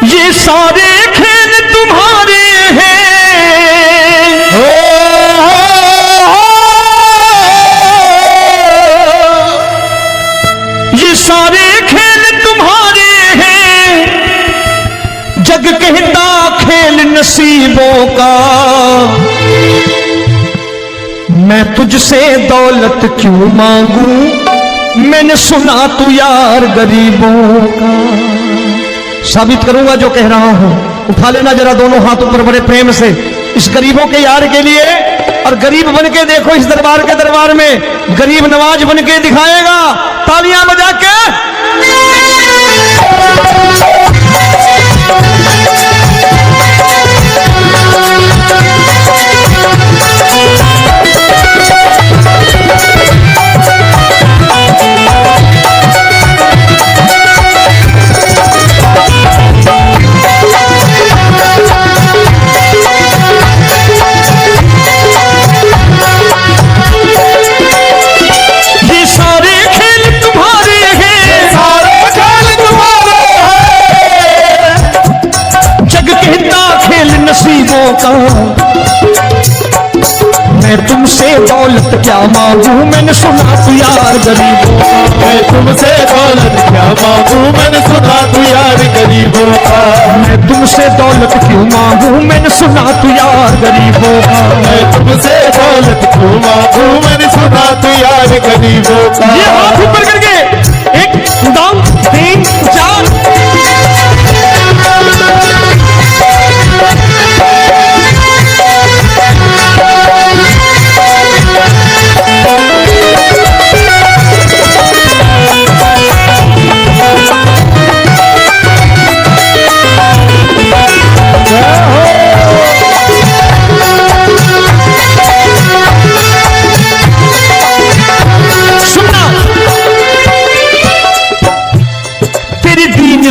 ये सारे खेल तुम्हारे हैं, ये सारे खेल तुम्हारे हैं, जग कहता खेल नसीबों का। मैं तुझसे दौलत क्यों मांगू, मैंने सुना तू यार गरीबों का। साबित करूंगा जो कह रहा हूं। उठा लेना जरा दोनों हाथ ऊपर बड़े प्रेम से इस गरीबों के यार के लिए। और गरीब बन के देखो इस दरबार के दरबार में, गरीब नवाज बन के दिखाएगा, तालियां बजा के। का मैं तुमसे दौलत क्या मांगू, मैंने सुना तू यार गरीबों का। मैं तुमसे दौलत क्या मांगू, मैंने सुना तू यार गरीबों का। मैं तुमसे दौलत क्यों मांगू, मैंने सुना तू यार गरीबों का। मैं तुमसे दौलत क्यों मांगू, मैंने सुना तू यार गरीबों का। ये हाथ ऊपर करके 1 2 3 4।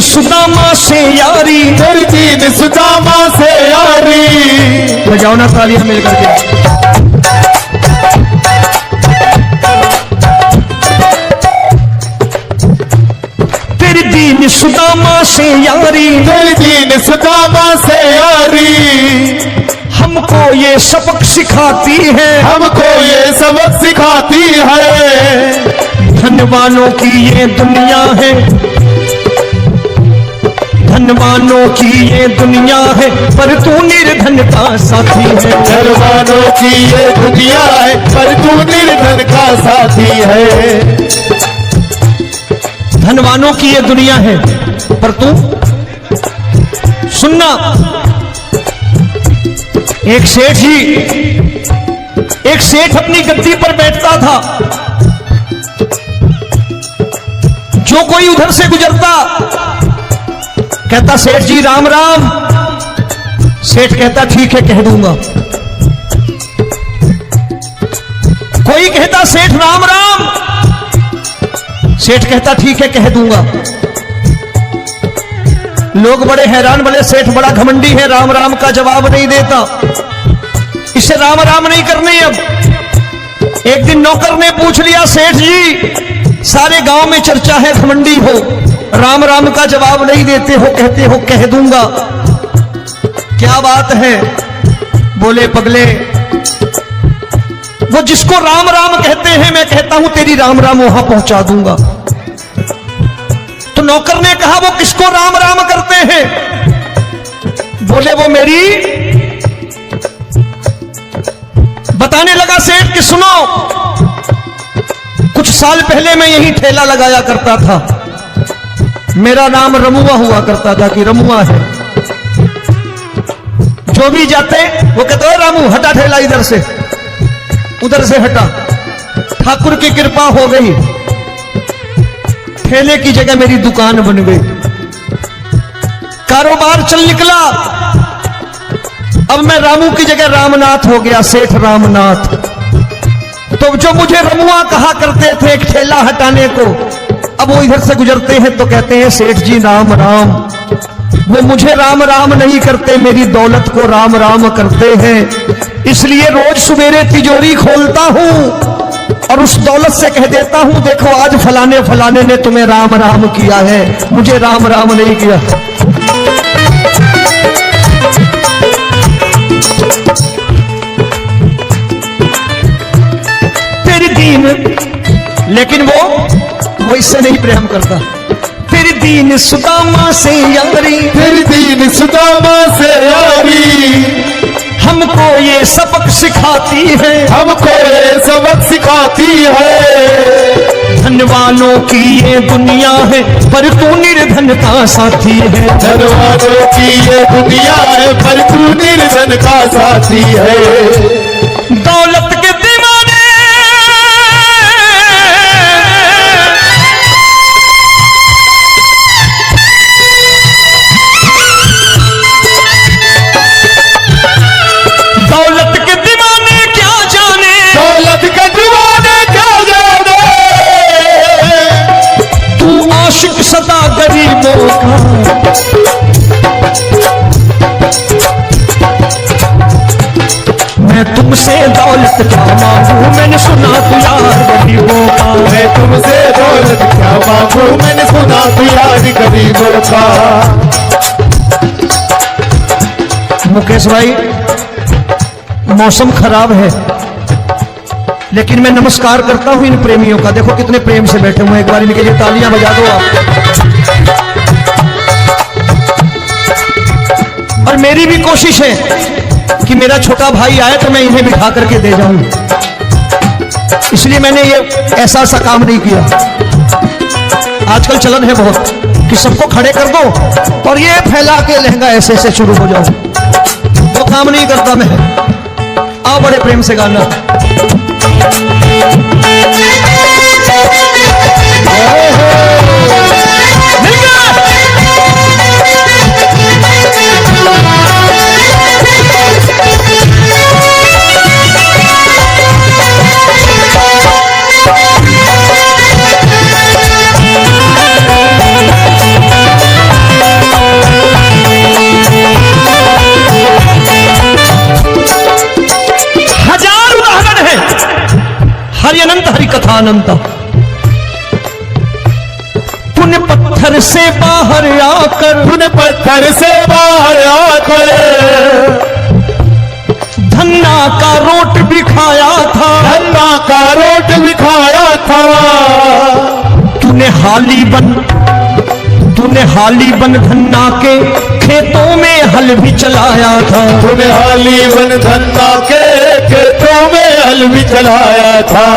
सुदामा से यारी, तेरी दीन सुदामा से यारी। बजाओ ना तालियां मिल करके। तेरी दीन सुदामा से यारी, तेरी दीन सुदामा से यारी। हमको ये सबक सिखाती है, हमको ये सबक सिखाती है। धनवानों की ये दुनिया है, धनवानों की ये दुनिया है, पर तू निर्धन का साथी है। धनवानों की ये दुनिया है, पर तू निर्धन का साथी है। धनवानों की ये दुनिया है, पर तू सुनना। एक सेठ अपनी गद्दी पर बैठता था। जो कोई उधर से गुजरता कहता सेठ जी राम राम। सेठ कहता ठीक है कह दूंगा। कोई कहता सेठ राम राम। सेठ कहता ठीक है कह दूंगा। लोग बड़े हैरान, बोले सेठ बड़ा घमंडी है, राम राम का जवाब नहीं देता, इसे राम राम नहीं करने। अब एक दिन नौकर ने पूछ लिया सेठ जी सारे गांव में चर्चा है घमंडी हो, राम राम का जवाब नहीं देते हो, कहते हो कह दूंगा, क्या बात है? बोले पगले वो जिसको राम राम कहते हैं मैं कहता हूं तेरी राम राम वहां पहुंचा दूंगा। तो नौकर ने कहा वो किसको राम राम करते हैं? बोले वो मेरी। बताने लगा सेठ कि सुनो, कुछ साल पहले मैं यही ठेला लगाया करता था, मेरा नाम रमुआ हुआ करता था कि रमुआ है। जो भी जाते वो कहते रामू हटा ठेला इधर से, उधर से हटा। ठाकुर की कृपा हो गई, ठेले की जगह मेरी दुकान बन गई, कारोबार चल निकला। अब मैं रामू की जगह रामनाथ हो गया, सेठ रामनाथ। तो जो मुझे रमुआ कहा करते थे एक ठेला हटाने को, अब वो इधर से गुजरते हैं तो कहते हैं सेठ जी राम राम। वो मुझे राम राम नहीं करते, मेरी दौलत को राम राम करते हैं। इसलिए रोज सवेरे तिजोरी खोलता हूं और उस दौलत से कह देता हूं देखो आज फलाने फलाने ने तुम्हें राम राम किया है, मुझे राम राम नहीं किया। दीन, लेकिन वो इससे नहीं प्रेम करता। तेरी दीन सुदामा से यारी, तेरी दीन सुदामा से यारी, हमको ये सबक सिखाती है, हमको ये सबक सिखाती है। धनवानों की ये दुनिया है, पर तू निर्धन का साथी है। धनवानों की ये दुनिया है, पर तू निर्धन का साथी है। दौलत के दीवाने क्या जाने, दौलत के दीवाने क्या जाने, तू आशिक सदा गरीबों का। मैं तुमसे दौलत क्या मांगू, मैंने सुना तू यार गरीबों का। मैं तुमसे दौलत क्या मांगू, मैंने सुना तू यार गरीबों का। मुकेश भाई, मौसम खराब है, लेकिन मैं नमस्कार करता हूं इन प्रेमियों का। देखो कितने प्रेम से बैठे हुए हैं, एक बार इनके लिए तालियां बजा दो आप। और मेरी भी कोशिश है कि मेरा छोटा भाई आए तो मैं इन्हें बिठा करके दे जाऊं, इसलिए मैंने ये ऐसा काम नहीं किया। आजकल चलन है बहुत कि सबको खड़े कर दो और ये फैला के लहंगा ऐसे ऐसे शुरू हो जाओ, वो काम नहीं करता मैं। आओ बड़े प्रेम से गाना। हरि अनंत हरि कथा अनंत। तूने पत्थर से बाहर आकर, तूने पत्थर से बाहर आकर धन्ना का रोट भी खाया था, धन्ना का रोट भी खाया था। तूने हाली बन धन्ना के खेतों में हल भी चलाया था। तूने हाली बन धन्ना के खेतों में हल भी चलाया था।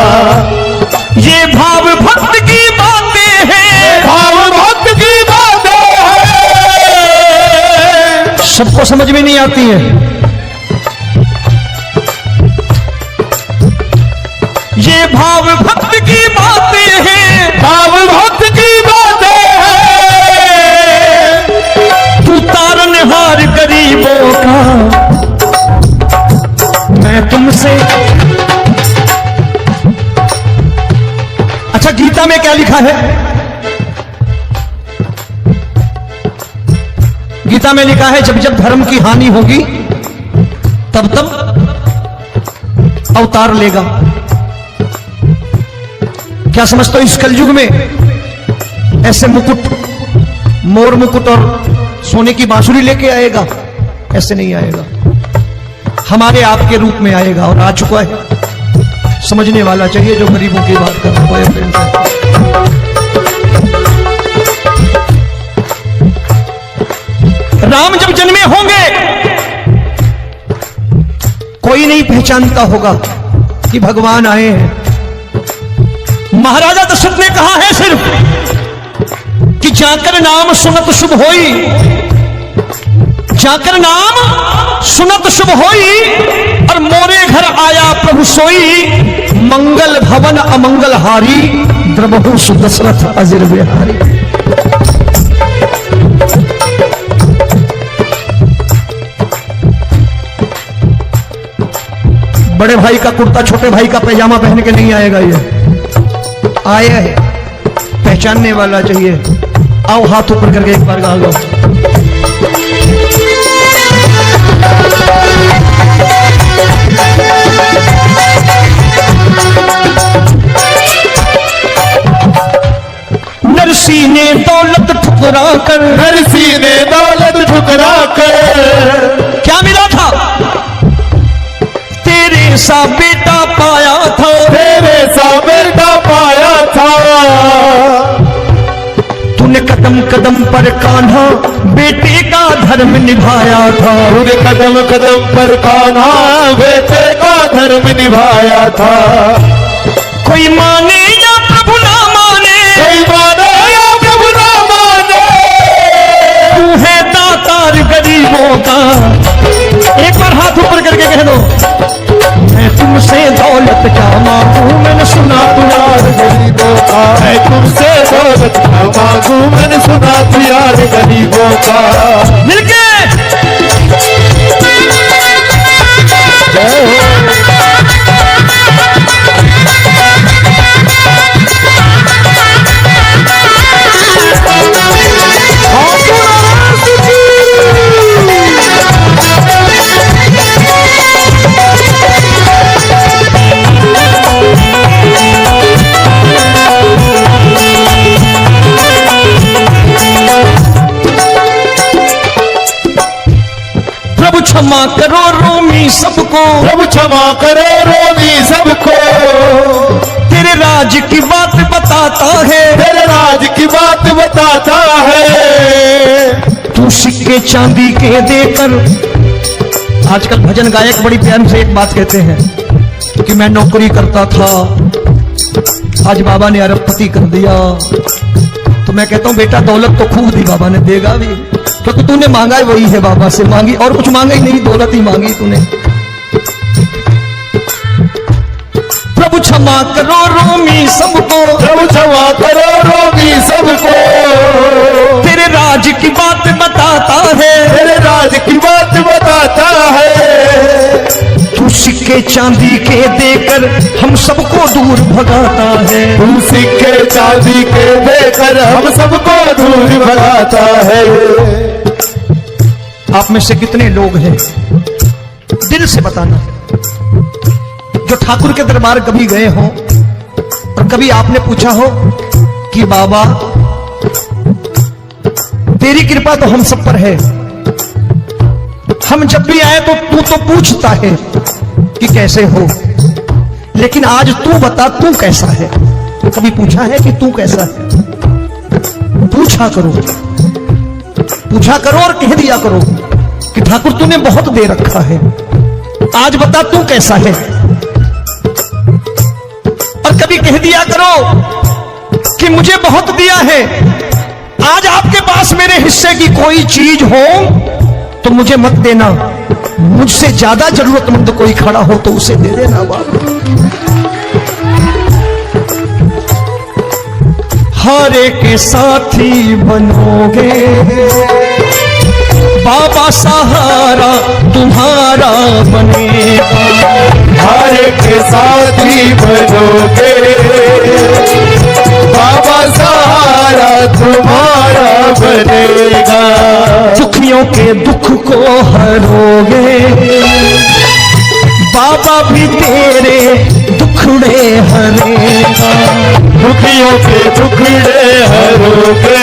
ये भाव भक्त की बातें हैं, भाव भक्त की बातें हैं, सबको समझ में नहीं आती है। ये भाव भक्त की बातें हैं, भाव भक्त की बातें हैं। तू तारनहार गरीबों का, मैं तुमसे। अच्छा, गीता में क्या लिखा है? गीता में लिखा है जब जब धर्म की हानि होगी तब तब अवतार लेगा। क्या समझते हो, इस कलयुग में ऐसे मुकुट, मोर मुकुट और सोने की बांसुरी लेके आएगा? ऐसे नहीं आएगा, हमारे आपके रूप में आएगा और आ चुका है। समझने वाला चाहिए जो गरीबों की बात कर रहा है। राम जब जन्मे होंगे कोई नहीं पहचानता होगा कि भगवान आए हैं। महाराजा दशरथ ने कहा है सिर्फ कि जाकर नाम सुनत शुभ होई, जाकर नाम सुनत शुभ होई, और मोरे घर आया प्रभु सोई, मंगल भवन अमंगल हारी, द्रबहु सुदशरथ अजिर बिहारी। बड़े भाई का कुर्ता छोटे भाई का पैजामा पहन के नहीं आएगा, ये आया है, पहचानने वाला चाहिए। आओ हाथ ऊपर करके एक बार गा लो। नरसी ने दौलत ठुकरा कर, नरसी ने दौलत ठुकरा कर क्या मिला था? तेरे सा बेटा पाया था, तेरे सा तूने कदम कदम पर कान्हा बेटे का धर्म निभाया था। तूने कदम कदम पर कान्हा बेटे का धर्म निभाया था। कोई माने या प्रभु ना माने, कोई माने या प्रभु ना माने, तू है दातार गरीबों का। एक बार हाथ ऊपर करके कह दो, मैं तुमसे दौलत क्या मांगू, मैंने सुना तू यार गरीबों का। मैं तुमसे दौलत क्या मांगू, मैंने सुना तू यार गरीबों का। मिलके क्षमा करो रोमी सबको, प्रभु क्षमा करो रोमी सबको। तेरे राज की बात बताता है, तेरे राज की बात बताता है। तू सिक्के चांदी के देकर। आजकल भजन गायक बड़ी प्यार से एक बात कहते हैं कि मैं नौकरी करता था, आज बाबा ने अरबपति कर दिया। तो मैं कहता हूं बेटा दौलत तो खूब दी बाबा ने, देगा भी, क्योंकि तूने मांगा ही वही है, बाबा से मांगी और कुछ मांगा ही नहीं, दौलत ही मांगी तूने। प्रभु क्षमा करो रोमी सबको, प्रभु क्षमा करो रोमी सबको। तेरे राज की बात बताता है, तेरे राज की बात बताता है। तू सिक्के चांदी के देकर हम सबको दूर भगाता है। तू सिक्के चांदी के देकर हम सबको दूर भगाता है। आप में से कितने लोग हैं, दिल से बताना, जो ठाकुर के दरबार कभी गए हो और कभी आपने पूछा हो कि बाबा तेरी कृपा तो हम सब पर है, हम जब भी आए तो तू तो पूछता है कि कैसे हो, लेकिन आज तू बता तू कैसा है। कभी पूछा है कि तू कैसा है? पूछा करो, पूछा करो और कह दिया करो कि ठाकुर तूने बहुत दे रखा है, आज बता तू कैसा है। और कभी कह दिया करो कि मुझे बहुत दिया है, आज आपके पास मेरे हिस्से की कोई चीज हो तो मुझे मत देना, मुझसे ज्यादा जरूरतमंद कोई खड़ा हो तो उसे दे देना बाबा। हरे के साथी बनोगे बाबा, सहारा तुम्हारा बनेगा। हरे के साथी बनोगे बाबा, सहारा तुम्हारा बनेगा। दुखियों के दुख को हरोगे बाबा, भी तेरे दुखड़े हरेगा। दुखियों के दुखड़े हरोगे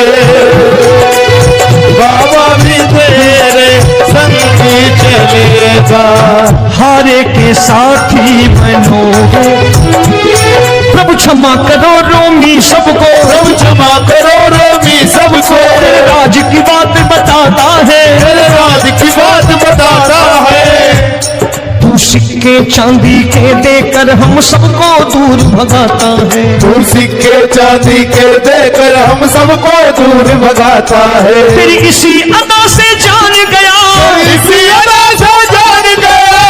बाबा, भी तेरे संग चलेगा। हारे के साथी बनोगे, प्रभु क्षमा करो रोमी सबको, प्रभु क्षमा करो रोमी सबको। तेरे राज की बात बताता है, तेरे राज की बात बताता है। तू सिक्के चांदी के देकर हम सबको दूर भगाता है। तू सिक्के चांदी के देकर हम सबको दूर भगाता है। तेरी इसी अदा से जान गया, इसी अदा से जान गया,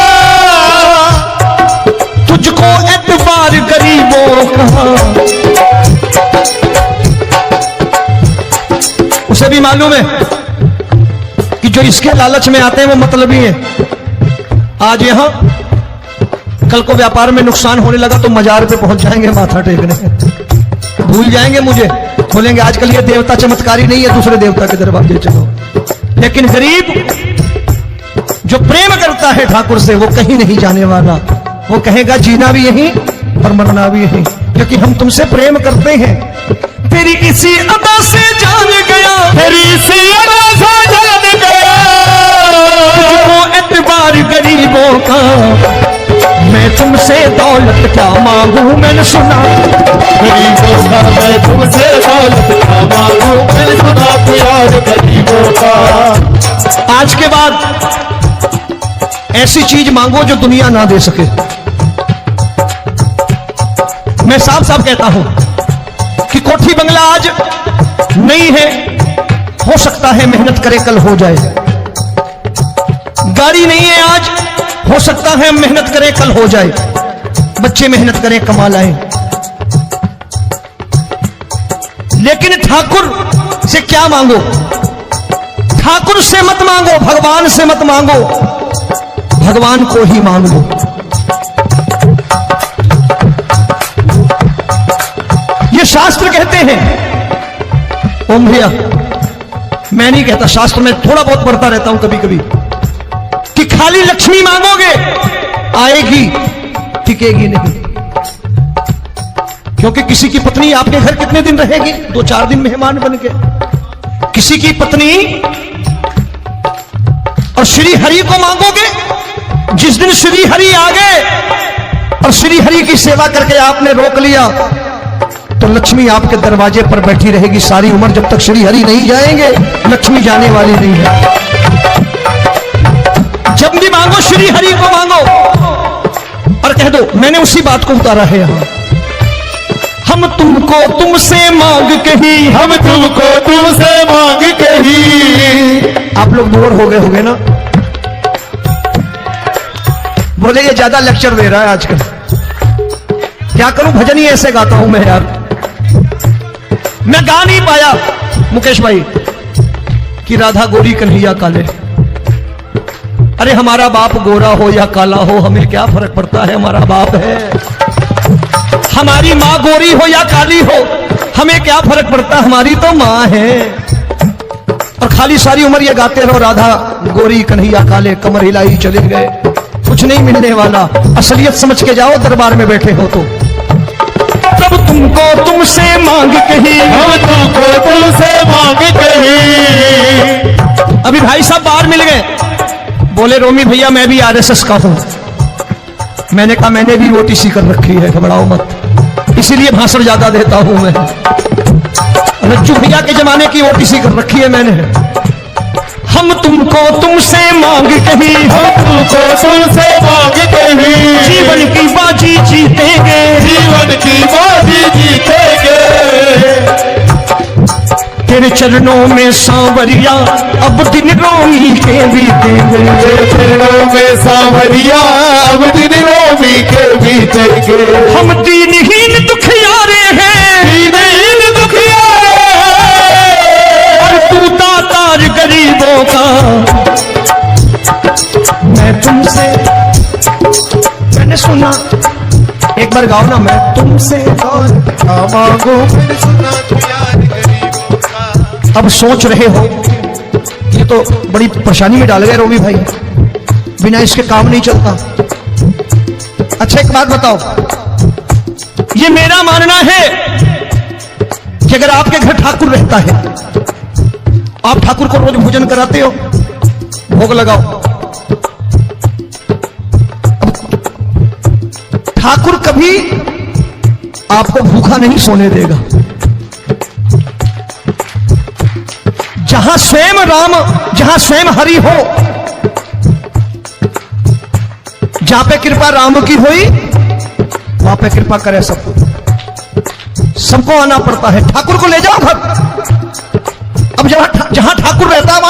तुझको एतबार गरीबों का। उसे भी मालूम है कि जो इसके लालच में आते हैं वो मतलबी है। आज यहां कल को व्यापार में नुकसान होने लगा तो मजार पे पहुंच जाएंगे माथा टेकने, भूल जाएंगे मुझे, बोलेंगे आजकल ये देवता चमत्कारी नहीं है, दूसरे देवता के दरबार चलो। लेकिन गरीब जो प्रेम करता है ठाकुर से वो कहीं नहीं जाने वाला, वो कहेगा जीना भी यहीं और मरना भी यहीं, क्योंकि हम तुमसे प्रेम करते हैं। तेरी इसी अदा से जान गया, तेरी इसी अदा से जान गया, तुझको एतबार गरीबों का। मैं तुमसे तुमसे दौलत क्या मांगू मैंने सुना। गरीबों का मैं तुमसे दौलत क्या मांगू, मैंने सुना प्यार गरीबों का। आज के बाद ऐसी चीज मांगो जो दुनिया ना दे सके। मैं साफ साफ कहता हूं कि कोठी बंगला आज नहीं है, हो सकता है मेहनत करे कल हो जाए। गाड़ी नहीं है आज, हो सकता है मेहनत करें कल हो जाए। बच्चे मेहनत करें कमा लाएं। लेकिन ठाकुर से क्या मांगो? ठाकुर से मत मांगो, भगवान से मत मांगो, भगवान को ही मांग लो। ये शास्त्र कहते हैं। ओम भैया, मैं नहीं कहता, शास्त्र में थोड़ा बहुत पढ़ता रहता हूं कभी कभी, कि खाली लक्ष्मी मांगोगे आएगी, टिकेगी नहीं। क्योंकि किसी की पत्नी आपके घर कितने दिन रहेगी? 2-4 दिन मेहमान बन के। किसी की पत्नी, और श्री हरि को मांगोगे, जिस दिन श्री हरि आ गए और श्री हरि की सेवा करके आपने रोक लिया, तो लक्ष्मी आपके दरवाजे पर बैठी रहेगी सारी उम्र। जब तक श्री हरि नहीं जाएंगे लक्ष्मी जाने वाली नहीं है। जब भी मांगो श्री हरि को मांगो और कह दो मैंने उसी बात को उतारा है यहां। हम तुमको तुमसे मांग कही, हम तुमको तुमसे मांग कही। आप लोग बोर हो गए होंगे ना? बोले ये ज्यादा लेक्चर दे रहा है आजकल। क्या करूं, भजन ही ऐसे गाता हूं मैं यार। मैं गा नहीं पाया मुकेश भाई कि राधा गोरी कन्हैया काले। अरे हमारा बाप गोरा हो या काला हो हमें क्या फर्क पड़ता है, हमारा बाप है। हमारी माँ गोरी हो या काली हो हमें क्या फर्क पड़ता, हमारी तो माँ है। और खाली सारी उम्र ये गाते रहो राधा गोरी कन्हैया काले, कमर हिलाई चले गए, कुछ नहीं मिलने वाला। असलियत समझ के जाओ दरबार में बैठे हो तो। तब तुमको तुमसे मांग कही, हम तुमको तुमसे मांग कही। अभी भाई साहब बाहर मिल गए, बोले रोमी भैया मैं भी आरएसएस का हूं। मैंने कहा मैंने भी ओटीसी कर रखी है, घबराओ मत, इसीलिए भाषण ज्यादा देता हूं मैं। रज्जू भैया के जमाने की ओटीसी कर रखी है मैंने। हम तुमको तुमसे मांग कही, हम तुमको तुमसे मांग कही। जीवन की बाजी जीतेंगे, जीवन की बाजी जीतेंगे। तेरे चरणों में सांवरिया अब दिन रोमी के बीतेंगे। तेरे चरणों में सांवरिया अब दिन रोमी के बीतेंगे। हम दीनहीन दुखियारे हैं, दीनहीन दुखियारे, और तू दातार गरीबों का। मैं तुमसे, मैंने सुना, एक बार गाओ ना, मैं तुमसे मांगो, मैंने सुना प्यार गरीबों का। अब सोच रहे हो ये तो बड़ी परेशानी में डाल गए रोमी भाई, बिना इसके काम नहीं चलता। अच्छा एक बात बताओ, ये मेरा मानना है कि अगर आपके घर ठाकुर रहता है, आप ठाकुर को रोज भोजन कराते हो, भोग लगाओ, ठाकुर कभी आपको भूखा नहीं सोने देगा। जहां स्वयं राम, जहां स्वयं हरि हो, जहां पे कृपा राम की हुई वहां पे कृपा करे सबको। सबको आना पड़ता है, ठाकुर को ले जाओ घर। अब जहां ठाकुर रहता है वहां